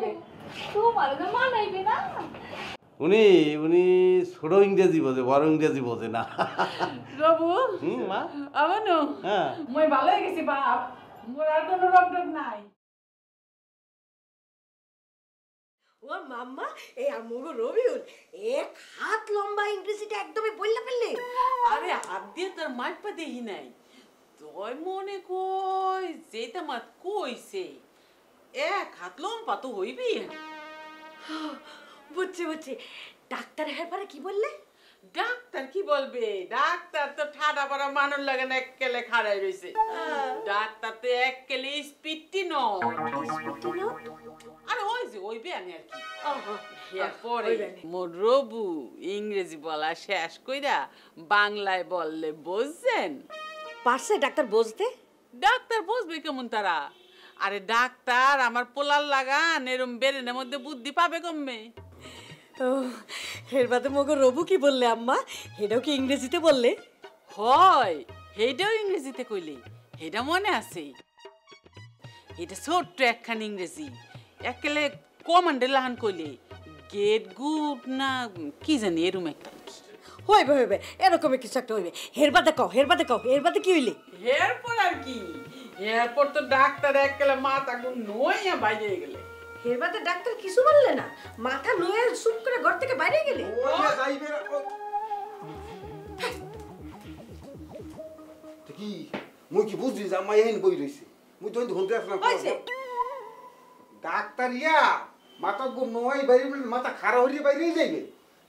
মানাইবে তোমার যে মানাইবে না উনি উনি ছোট ইংরেজি বোঝে, বড় ইংরেজি বোঝে না। রবু মা আমানো হ্যাঁ মই ভালো হয়ে গেছি বাপ, মোর আর কোনো রোগ টোগ নাই। ও মাম্মা এই আমগো রবিউল এক হাত লম্বা ইংরেজিটা একদমই বললা ফেললে। আরে হাত দিয়ে তোর মাঠ পা দেখি নাই, তোর মনে কই যেটা মাত কইছে এক হাত লম্বা তো হইবি। বুঝছি বুঝছি, ডাক্তার ব্যাপারে কি বললে? ডাক্তার কি বলবে, ডাক্তার তো ঠাডা পড়া মানুষ লাগে না, এককেলে খাড়াই রইছে। ডাক্তার তো এককেলে স্পিডটি নয়, আর ওই যে ওইবে আমি আর কি। এরপরে মোর রবু ইংরেজি বলা শেষ কইরা বাংলায় বললে বুঝছেন? পারছে ডাক্তার বুঝতে? ডাক্তার বুঝবে কেমন তারা? আরে ডাক্তার আমার পোলার লাগান এরম বেরেনের মধ্যে বুদ্ধি পাবে কমবে। ও এর বাদে মগো রবু কি বললে আম্মা? এটাও কি ইংরেজিতে বললে? হয় হেটাও ইংরেজিতে কইলে, হেটা মনে আছে? এটা ছোট্ট একখান ইংরেজি, একেলে কমান্ডে লাহান কইলে গেট গুড না কি জানি এরম একটা হইবে হইবে, এরকমই কিছু একটা হইবে। হের বাদে কও, হের বাদে কও, এর বাদে কি হইলে? এরপর আর কি, এরপর তো ডাক্তার একেলে মাথা গুন নইয়া বাইরে গেলে। হের বাদে ডাক্তার কিছু বললে না? মাথা নয়ে চুপ করে ঘর থেকে বাইরে গেলে? কি মুই কি বুঝলি যে আম্মা এইন বই রইছে? মুই তো হইতে আসলাম ডাক্তার ইয়া মাথা গো নয় বাইরে বলে মাথা খারাপ হইলে বাইরে যাইবে।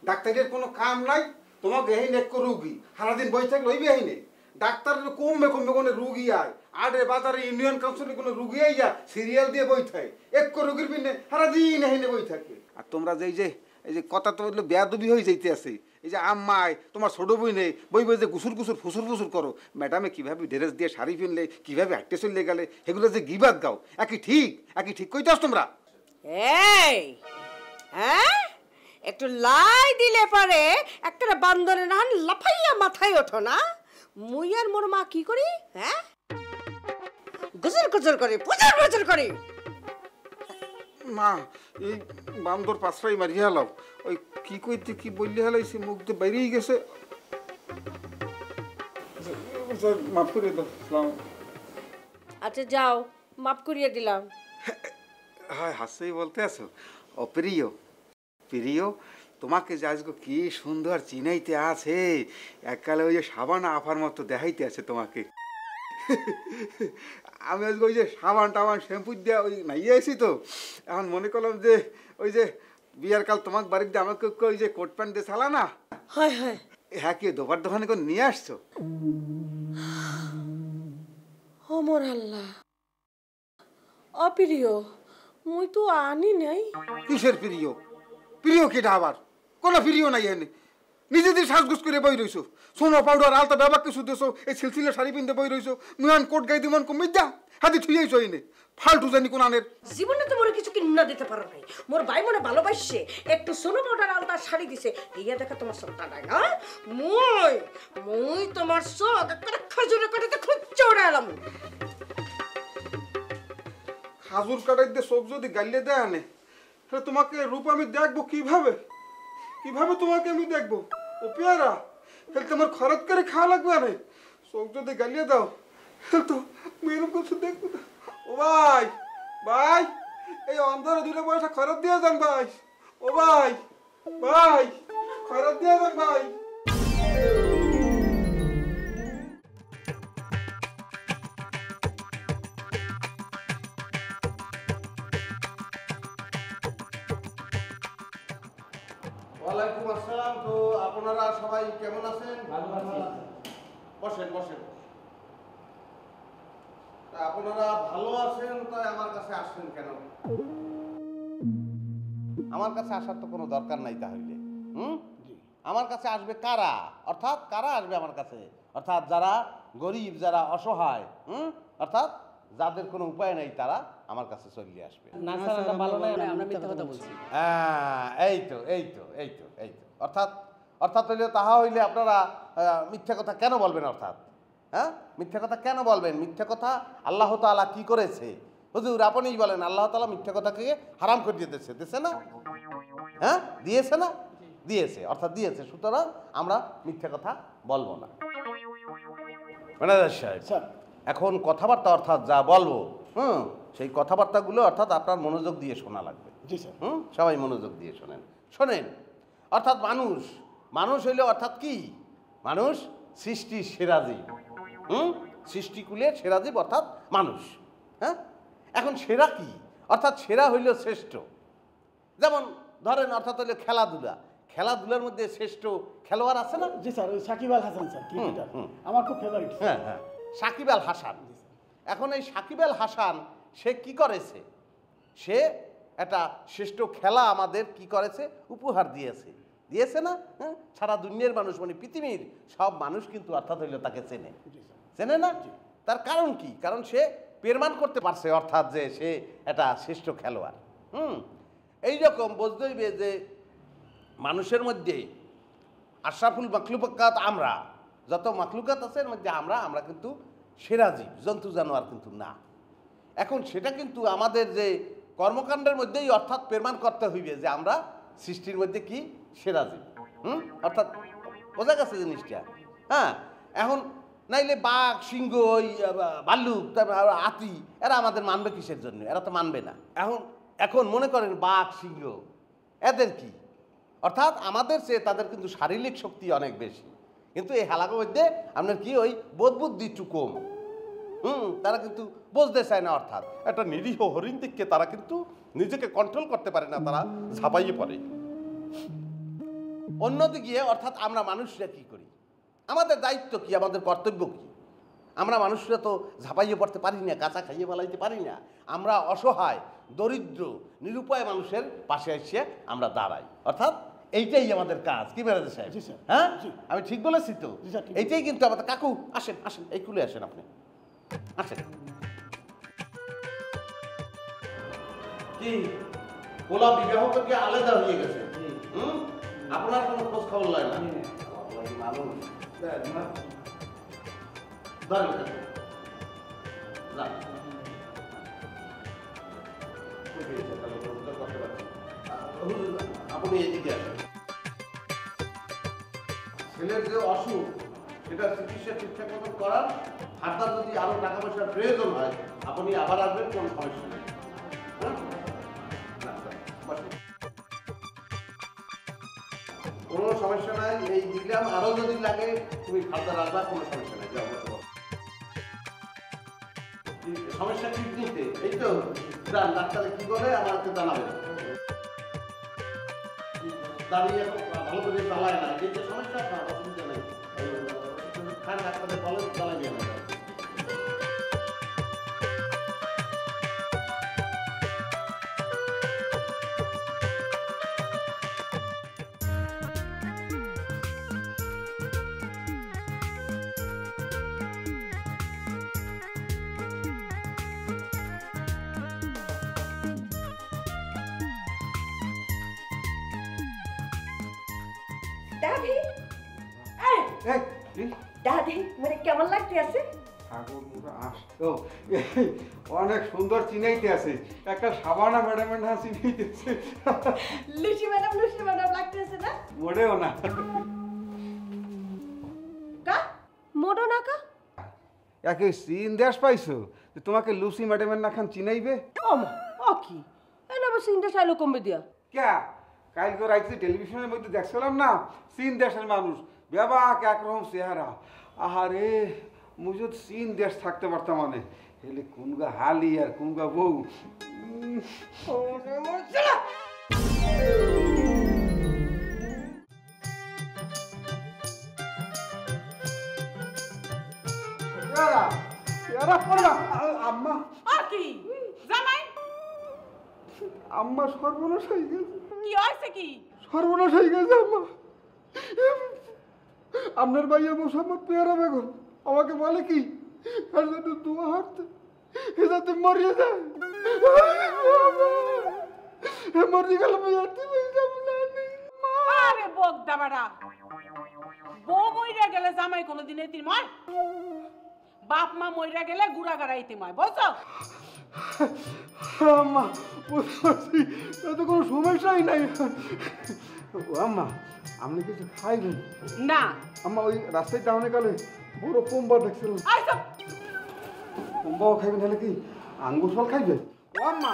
ডাক্তারের কোনো কাম নাই, তোমাকে এই এক রুগী সারাদিন বই থাকলে হইবে এইনে। ডাক্তারের কমবে কমবে কোনো রুগী আয়, আডে বাজারে ইউনিয়ন কাউন্সিলে কোনো রুগী আইয়া সিরিয়াল দিয়ে বই থাকে, এক রুগীর পিনে সারাদিন এইনে বই থাকে। আর তোমরা যে এই যে কথা তো বললে বেয়াদবি হয়ে যাইতে আছে। এই যে আম্মাই তোমার ছোট বই নেই বই বই যে গুসুর গুসুর ফুসুর ফুসুর করো, ম্যাডামে কীভাবে ড্রেস দিয়ে শাড়ি কিনলে, কীভাবে হাঁটতে চললে গেলে, এগুলো যে গিবাদ গাও, একই ঠিক কইতে আস তোমরা। এই হ্যাঁ একটু লাই দিলে পারে একটা বান্দরের নান লাফাইয়া মাথায় ওঠো না? মুই আর মোর মা কি করি? হ্যাঁ গুজর গুজর করে, পুজর পুজর করে। মা এই বান্দর পাঁচটাই মারিয়া হেলাও, ওই কি কইতে কি বললে হেলাইছে মুখ দিয়ে বাইরেই গেছে। মাফ করে দাও। আচ্ছা যাও, মাফ করিয়ে দিলাম। হ্যাঁ হাসেই বলতে আছো? ও প্রিয় প্রিয়, তোমাকে যে আজকে কি সুন্দর চিনাইতে আছে, এককালে ওই যে সাবানা আফার মতো দেখাইতে আছে তোমাকে। আমি আজকে ওই যে সাবান টাবান শ্যাম্পু দিয়ে ওই নাইয়ে আসি তো, এখন মনে করলাম যে ওই যে বিয়ার কাল তোমাকে বাড়ির দিয়ে আমাকে ওই যে কোট প্যান্ট দিয়ে চালা না, হয় হয় হ্যাঁ কি দোকান দোকানে করে নিয়ে আসছো? অমর আল্লাহ, অপ্রিয় মুই তো আনি নাই। কিসের প্রিয়? প্রিয় কেটা আবার? কোনো প্রিয় নাই এনে, নিজেদের সাজগুজ করে বই রইছো, সোনো পাউডার আলতা ব্যবহার কিছু দেছো, এই সিলসিলে শাড়ি পিনতে বই রইছো, মুয়ান কোট গাই দিমান কমে যা হাতে থুইয়াইছো এনে ফালতু জানি কোন আনের। জীবনে তো মোর কিছু কিনা দিতে পারো নাই। মোর ভাই মনে ভালোবাসছে, একটু সোনো পাউডার আলতা শাড়ি দিছে, ইয়া দেখা তোমার সবটা নাই না? মুই তোমার সব একটা খজুরে কাটাতে খুব চড়ালাম। খাজুর কাটাই দিয়ে সব যদি গাইলে দেয় আনে, তাহলে তোমাকে রূপ আমি দেখবো কিভাবে? কিভাবে তোমাকে আমি দেখবো? ও পেয়ারা, তাহলে তোমার খরচ করে খাওয়া লাগবে আরে, সব যদি গালিয়ে দাও তো মেয়েরূপ কিছু দেখবো না। ও ভাই ভাই, এই অন্ধরে দুটো পয়সা খরচ দিয়ে যান ভাই। ও ভাই ভাই, খরচ দিয়ে যান ভাই। ওয়ালাইকুম আসসালাম। তো আপনারা সবাই কেমন আছেন? বসেন বসেন। আপনারা ভালো আছেন তাই আমার কাছে আসছেন কেন? আমার কাছে আসার তো কোনো দরকার নাই তাহলে। আমার কাছে আসবে কারা? অর্থাৎ কারা আসবে আমার কাছে? অর্থাৎ যারা গরিব, যারা অসহায়, অর্থাৎ যাদের কোনো উপায় নেই, তারা আমার কাছে চলে আসবে। এই তো এই তো এই তো এই তো অর্থাৎ অর্থাৎ হইলে তাহা হইলে আপনারা মিথ্যা কথা কেন বলবেন? অর্থাৎ হ্যাঁ মিথ্যা কথা কেন বলবেন? মিথ্যা কথা আল্লাহ তাআলা কি করেছে হুজুর আপনিই বলেন আল্লাহ তাআলা মিথ্যা কথাকে হারাম করে দিয়েছে, দিয়েছে না? হ্যাঁ দিয়েছে না? দিয়েছে, অর্থাৎ দিয়েছে, সুতরাং আমরা মিথ্যা কথা বলবো না। ম্যানেজার সাহেব, এখন কথাবার্তা অর্থাৎ যা বলবো সেই কথাবার্তাগুলো অর্থাৎ আপনার মনোযোগ দিয়ে শোনা লাগবে। জি স্যার। সবাই মনোযোগ দিয়ে শোনেন। শোনেন, অর্থাৎ মানুষ হইলে অর্থাৎ কি? মানুষ সৃষ্টির সেরা জীব, সৃষ্টিকুলের সেরা জীব অর্থাৎ মানুষ। হ্যাঁ, এখন সেরা কি? অর্থাৎ সেরা হইল শ্রেষ্ঠ। যেমন ধরেন অর্থাৎ হইল খেলাধুলার মধ্যে শ্রেষ্ঠ খেলোয়াড় আছে না? জি স্যার, ওই সাকিব আল হাসান স্যার, ক্রিকেটার, আমার খুব ফেভারিট। হ্যাঁ হ্যাঁ, সাকিব আল হাসান। এখন এই সাকিব আল হাসান সে কি করেছে? সে একটা শ্রেষ্ঠ খেলা আমাদের কি করেছে? উপহার দিয়েছে না? হ্যাঁ, সারা দুনিয়ার মানুষ মানে পৃথিবীর সব মানুষ কিন্তু অর্থাৎ হইল তাকে চেনে না? তার কারণ কি? কারণ সে প্রমাণ করতে পারছে অর্থাৎ যে সে একটা শ্রেষ্ঠ খেলোয়াড়। এইরকম বুঝতে হইবে যে মানুষের মধ্যে আশরাফুল মাখলুকাত, আমরা যত মাখলুকাত আছে এর মধ্যে আমরা কিন্তু সেরা জীব, জন্তু জানোয়ার কিন্তু না। এখন সেটা কিন্তু আমাদের যে কর্মকাণ্ডের মধ্যেই অর্থাৎ প্রমাণ করতে হইবে যে আমরা সৃষ্টির মধ্যে কি সেরা জীব। অর্থাৎ বোঝা গেছে জিনিসটা? হ্যাঁ, এখন নাইলে বাঘ, সিংহ, ওই ভাল্লুক, তারপর হাতি, এরা আমাদের মানবে কিসের জন্য? এরা তো মানবে না। এখন মনে করেন বাঘ, সিংহ এদের কি? অর্থাৎ আমাদের চেয়ে তাদের কিন্তু শারীরিক শক্তি অনেক বেশি, কিন্তু এই হালাকের মধ্যে আপনার কি ওই বোধ বুদ্ধি একটু কম। তারা কিন্তু বুঝতে চায় না, অর্থাৎ একটা নিরীহ হরিণ দিককে তারা কিন্তু নিজেকে কন্ট্রোল করতে পারে না, তারা ঝাঁপাইয়ে পড়ে। অন্যদিকে অর্থাৎ আমরা মানুষরা কি করি? আমাদের দায়িত্ব কি? আমাদের কর্তব্য কি? আমরা মানুষরা তো ঝাঁপাইয়ে পড়তে পারি না, কাঁচা খাইয়ে ফেলাইতে পারি না। আমরা অসহায়, দরিদ্র, নিরুপায় মানুষের পাশে এসে আমরা দাঁড়াই। অর্থাৎ এইটাই আমাদের কাজ। কি ম্যানেজার সাহেব? হ্যাঁ, আমি ঠিক বলেছি তো? এইটাই কিন্তু আমাদের। কাকু আসেন, এই কুলে আসেন, আপনি আসেন। কি পোলা বিবাহ থেকে আলাদা হয়ে গেছে? আপনার কোনো খোঁজ খবর লয় না? মানুষ আপনি এদিকে আসেন। ছেলের যে অসুখ সেটা চিকিৎসা ঠিকঠাক মতো করার, হাতটা যদি আরো টাকা পয়সার প্রয়োজন হয় আপনি আবার আসবেন, কোনো সমস্যা নেই। কোনো সমস্যা নাই, এই দিলাম, আরো যদি লাগে তুমি খাতা রাখবা, কোনো সমস্যা নাই। সমস্যা কিডনিতে, এই তো যান, ডাক্তারে কি বলে আমাকে জানাবেন। দাঁড়িয়ে ভালো করে চালায় না, এই যে সমস্যা আপনার অসুবিধা নেই, খান ডাক্তারের ভালো চালাই দিয়ে নেবেন। দাদি, দাদি মানে কেমন লাগতে আছে? অনেক সুন্দর চিনাইতে আছে, একটা সাবানা ম্যাডামের না চিনাইতেছে। লুচি ম্যাডাম লাগতেছে না? মোটেও না। কা মোড়ো না কা? একে চিন দেশ পাইছো যে তোমাকে লুসি ম্যাডামের না খান চিনাইবে? ওমা, ও কি এনা বসে ইন্ডা চাইলো কমবে দিয়া ক্যা কালকে রাইতে টেলিভিশনের মধ্যে দেখছিলাম না, চীন দেশের মানুষ বেবাক একরকম চেহারা। আহারে মুজুদ চীন দেশ থাকতে পারতাম, মানে হেলে কোনগা হালি আর কোনগা বউ। আম্মা, কি জামাই? আম্মা সর্বনাশ হয়ে গেছে। কি হয়েছে? কি সর্বনাশ হয়ে গেছে আম্মা। আপনার ভাইয়া মোসাম্মদ পেয়ারা বেগম আমাকে বলে কি আর যাতে দোয়া হাঁটতে এ যাতে মরিয়ে যায়। মরি গেল আরে বকদা বাড়া, বউ মইরা গেলে জামাই কোনোদিন এতিম হয়? বাপ মা মইরা গেলে গুড়া গাড়া এতিম হয়, বুঝছো? আম্মা বুঝতে পারছি এতে কোনো সমস্যাই নাই। ও আম্মা আপনি কিছু খাইবেন? না আম্মা ওই রাস্তায় টাউনে গেলে বড় কোম্বা দেখছিলাম। কোম্বাও খাইবেন তাহলে কি আঙ্গুর ফল খাইবেন? ও আম্মা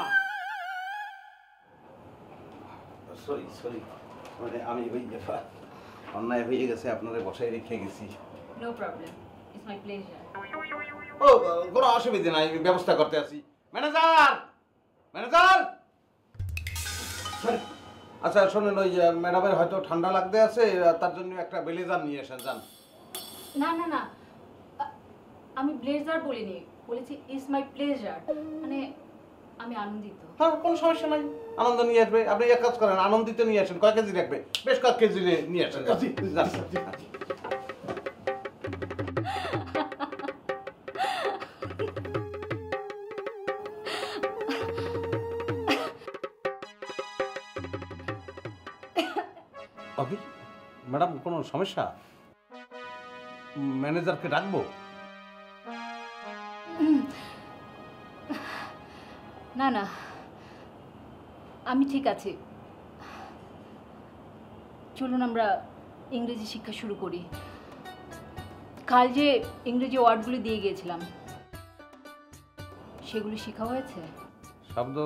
সরি সরি, মানে আমি ওই অন্যায় হয়ে গেছে, আপনারা বসায় রেখে গেছি। No problem. It's my pleasure. ও কোনো অসুবিধা নাই, ব্যবস্থা করতে আছি। ম্যানেজার ম্যানেজার, আচ্ছা শোনেন, ওই ম্যাডামের হয়তো ঠান্ডা লাগতে আছে, তার জন্য একটা ব্লেজার নিয়ে এসেন যান। না না না, আমি ব্লেজার বলিনি, বলেছি ইটস মাই প্লেজার, মানে আমি আনন্দিত। হ্যাঁ কোনো সমস্যা নাই, আনন্দ নিয়ে আসবে। আপনি এক কাজ করেন, আনন্দিত নিয়ে আসেন। কয় কেজি রাখবে? বেশ কয়েক কেজি নিয়ে আসেন। অভি, ম্যাডাম কোনো সমস্যা? ম্যানেজারকে ডাকবো? না না, আমি ঠিক আছি। চলুন আমরা ইংরেজি শিক্ষা শুরু করি। কাল যে ইংরেজি ওয়ার্ডগুলো দিয়ে গিয়েছিলাম সেগুলো শেখা হয়েছে? শব্দ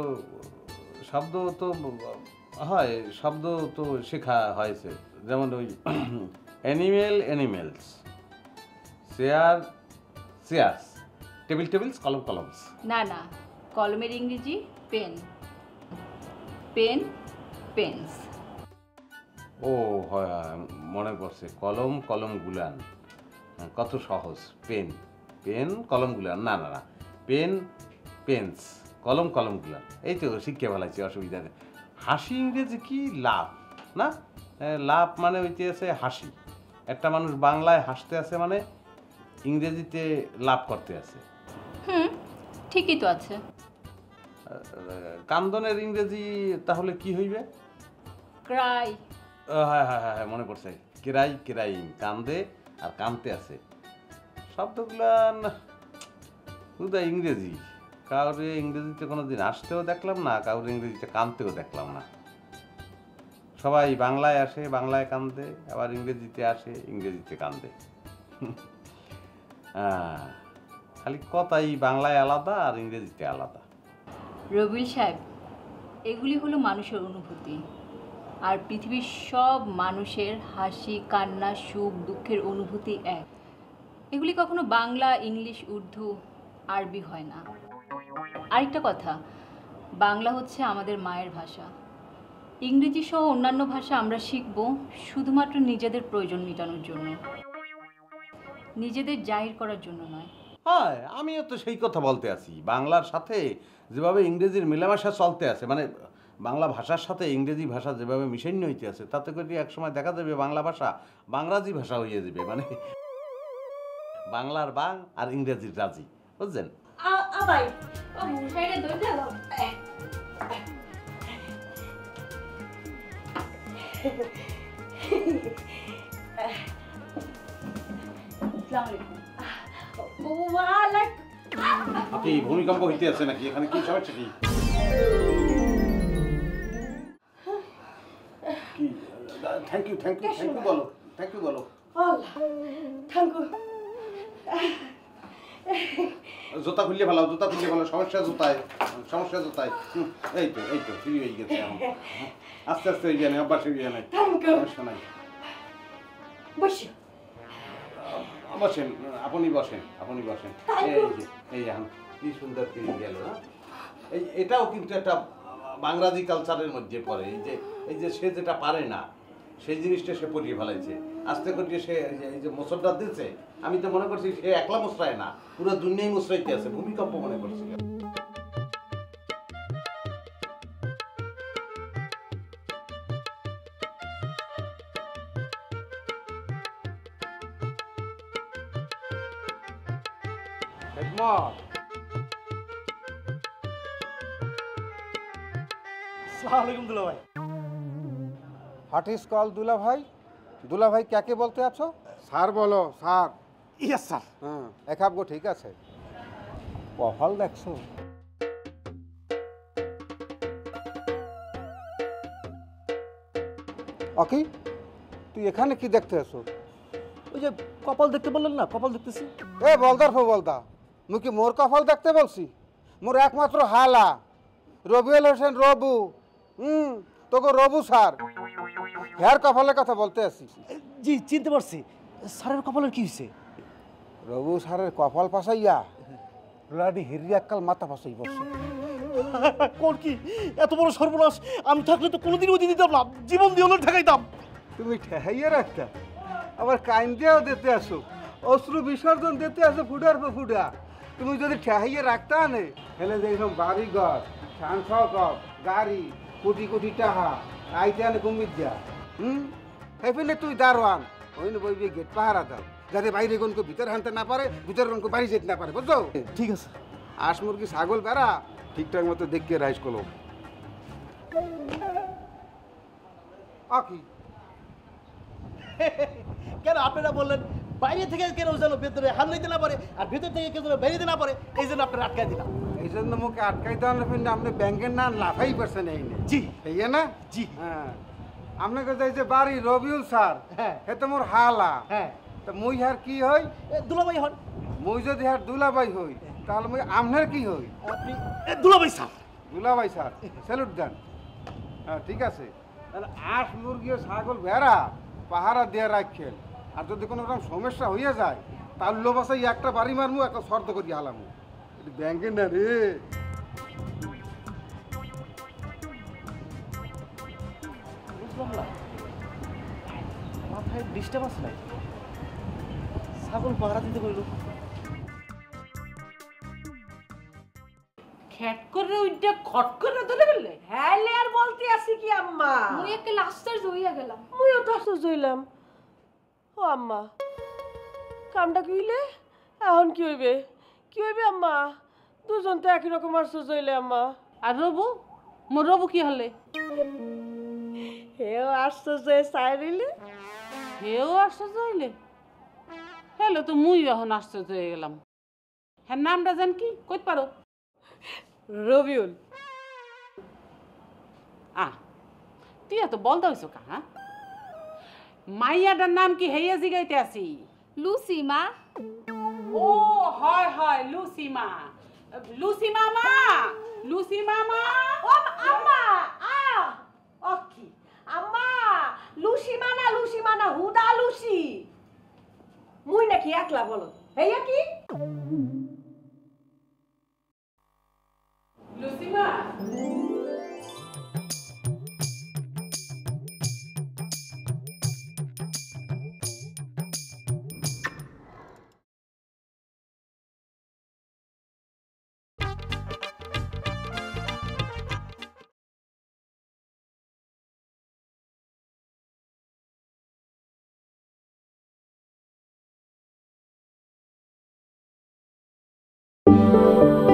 শব্দ তো হয়, শব্দ তো শেখা হয়েছে। যেমন ওই animal animals, chair chairs, table tables, কলম কলমস। না না, কলমের ইংরেজি পেন, পেন পেন্স। ও হয়, মনে পড়ছে, কলম কলম গুলান, কত সহজ। পেন পেন কলম গুলান, না না না, পেন পেন্স, কলম কলম গুলান। এই তো শিখে ফেলাইছি, অসুবিধা নেই। হাসি ইংরেজি কি? লাভ না, লাভ মানে হইতে আছে হাসি। একটা মানুষ বাংলায় হাসতে আছে মানে ইংরেজিতে লাভ করতে আছে। হুম, ঠিকই তো আছে। কান্দনের ইংরেজি তাহলে কি হইবে? ক্রাই। হ্যাঁ হ্যাঁ হ্যাঁ, মনে পড়ছে, কেরাই কেরাইং, কান্দে আর কানতে আছে। শব্দগুলা শুধু ইংরেজি, কাউরে ইংরেজিতে কোনোদিন আসতেও দেখলাম না, কাউরে ইংরেজিতে কানতেও দেখলাম না। সবাই বাংলায় আসে, বাংলায় কান্দে, আবার ইংরেজিতে আসে, ইংরেজিতে কান্দে। হ্যাঁ, খালি কথাই বাংলায় আলাদা আর ইংরেজিতে আলাদা। রবিউল সাহেব, এগুলি হলো মানুষের অনুভূতি, আর পৃথিবীর সব মানুষের হাসি কান্না সুখ দুঃখের অনুভূতি এক। এগুলি কখনো বাংলা ইংলিশ উর্দু আরবি হয় না। আরেকটা কথা, বাংলা হচ্ছে আমাদের মায়ের ভাষা। ইংরেজি সহ অন্যান্য ভাষা আমরা শিখব শুধুমাত্র নিজেদের প্রয়োজন মেটানোর জন্য, নিজেদের জাহির করার জন্য নয়। হ্যাঁ, আমিও তো সেই কথা বলতে আছি। বাংলার সাথে যেভাবে ইংরেজির মেলামেশা চলতে আছে, মানে বাংলা ভাষার সাথে ইংরেজি ভাষা যেভাবে মিশান্য হইতে আছে, তাতে করে একসময় দেখা যাবে বাংলা ভাষা বাংলাজি ভাষা হয়ে যাবে, মানে বাংলার বাং আর ইংরেজির রাজি, বুঝছেন? আপনি ভূমিকম্প হইতে আছে নাকি? এখানে কি সমস্যা? কি thank you thank you thank you বলো, থ্যাংক ইউ বলো। জুতা খুললে ভালো, জুতা খুললে ভালো। সমস্যা জুতায়, সমস্যা জুতায়। এই তো এই তো ফ্রি হয়ে গেছে এখন। আস্তে আস্তে হয়ে যায়, অভ্যাস হয়ে যায়, সমস্যা নাই। বসেন, আপনি বসেন, আপনি বসেন। এই এখন কি সুন্দর ফিরে গেল। এই এটাও কিন্তু একটা বাংলাদেশি কালচারের মধ্যে পড়ে। এই যে সে যেটা পারে না সেই জিনিসটা সে পড়িয়ে ফেলাইছে। আস্তে করে সে এই যে মোসরটা দিচ্ছে, আমি তো মনে করছি সে একলা মোসরায় না, পুরো দুনিয়ায় মোসরাইতে আছে। ভূমিকম্প মনে করছিল। আসসালামু দুলা ভাই। হোয়াট ইজ কল দুলা ভাই? দুলা ভাই কাকে বলতে আছো? স্যার বলো, স্যার। Yes sir. হ্যাঁ, এক গো ঠিক আছে। কপাল দেখছো? অকি তুই এখানে কি দেখতে আসো? ওই যে কপাল দেখতে বললেন না, কপাল দেখতেছি। এ বলদার বলদা, মুই কি মোর কপাল দেখতে বলছি? মোর একমাত্র হালা রবিউল হোসেন রবু, তোকে রবু স্যার হ্যার কপালের কথা বলতে আসি। জি চিনতে পারছি। স্যারের কপালের কি হয়েছে? রবু স্যারের কপাল পাশাইয়া লাডি হিরি এককাল মাথা পাশাই বসে। কোন কি এত বড় সর্বনাশ! আমি থাকলে তো কোনোদিন ওই দিতাম না, জীবন দিয়ে হলে ঠেকাইতাম। তুমি ঠেহাইয়া রাখতা, আবার কাইন দিয়েও দিতে আসো, অশ্রু বিসর্জন দিতে আসো ফুটার পর ফুটা। তুমি যদি ঠেহাইয়া রাখতা নে হেলে দেখলাম বাড়ি ঘর সাংসদ গাড়ি কোটি কোটি টাকা আইতে আনে কুমির যা। হেফিলে তুই দারোয়ান ওই না বইবি গেট পাহারা দাও, যাতে বাইরে কোনকে ভিতরে হানতে না পারে, ভিতরে কোনকে বাড়ি যেতে না পারে, বুঝছো? ঠিক আছে। হাঁস মুরগি ছাগল বেড়া ঠিকঠাক মতো দেখিয়ে রাইস করো। আকি কেন আপনারা বললেন বাইরে থেকে কেন যেন ভেতরে হাত নিতে না পারে, আর ভেতর থেকে কেউ যেন বেরিয়ে না পারে, এই জন্য আপনারা আটকাই দিলাম। এই জন্য মুখে আটকাই দেওয়া না, আপনি ব্যাংকের না লাফাই পারছেন এই নিয়ে। জি এই না জি। হ্যাঁ আপনাকে যাই যে বাড়ি রবিউল স্যার, হ্যাঁ হে তো মোর হালা। হ্যাঁ তা মুই হার কি হই? দুলাভাই হন। মুই যদি হার দুলাভাই হই তাহলে মুই আমনের কি হই? আপনি দুলাভাই স্যার। দুলাভাই স্যার স্যালুট দেন। হ্যাঁ ঠিক আছে, তাহলে আঁশ মুরগি ও ছাগল ভেড়া পাহারা দিয়ে রাখেন, আর যদি কোনো রকম সমস্যা হইয়া যায় তাহলে লোবাসাই একটা বাড়ি মারমু, একটা শর্ত করি হালামু। ব্যাংকে না রে। বুঝলাম না, মাথায় ডিস্টার্বেন্স নাই, ছাগল পাহারা দিতে কইল। খ্যাট করে ওইটা খট করে ধরে ফেললে। হ্যাঁ আর বলতে আসি কি আম্মা, মুই একে লাস্টার জইয়া গেলাম। মুইও তো আশ্চর্য হইলাম। ও আম্মা কামটা কি হইলে? এখন কি হইবে? কি হইবে আম্মা? দুজন তো একই রকম আশ্চর্য হইলে আম্মা। আর রবু, মোর রবু কি হলে? হেও আশ্চর্য চাই রইলে। হেও আশ্চর্য হইলে? হ্যালো তো মুই এখন আশ্চর্য হয়ে গেলাম। হ্যাঁ নামটা জান কি কইতে পারো? রবিউল। তুই এত বলতে হইছো কা? হ্যাঁ মাইয়াটার নাম কি হেয়া জিগাইতে আসি? লুসি মা। ও হয় হয় লুসি মা। লুসি মামা, লুসি মামা। ও আম্মা অকি আম্মা, লুসি মানা হুদা লুসি। মুই নাকি একলা বলো হেয়া কি? লুসি মা। Thank you.